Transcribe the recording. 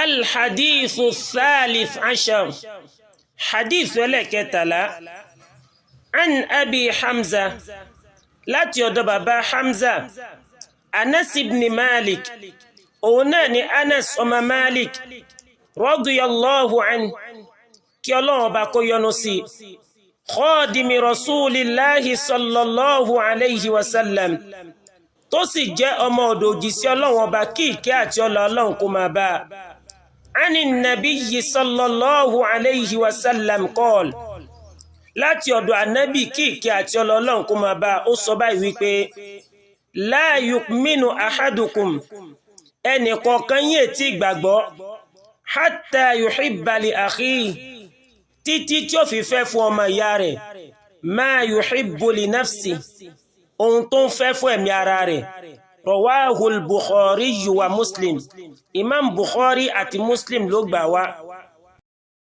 الحديث الثالث عشر حديث لكتلا عن أبي حمزة لا تيودب با حمزة أنس بن مالك أوناني أنس أم مالك رضي الله عنه كي الله باكو ينسي خادم رسول الله صلى الله عليه وسلم توسي جاء مودو جيسي الله وباكي كاتي الله كما با عن النبي صلى الله عليه وسلم قال láti ọ̀dọ̀ ànábì kíkẹ́ àti ọlọ́run kó máa bá ó sọ báyìí wípé la yu'minu ahadukum ẹnì kọ̀ọ̀kan yìí tí gbàgbọ́ hatta yuhibba li akhihi títí tí ó fi fẹ́ fún ọmọ ìyá rẹ̀ ma yuhibbu li nafsi ohun tó ń fẹ́ fún ẹ̀mí ara rẹ̀ rawahul bukhari wa muslim imam bukhari àti muslim ló gbà wá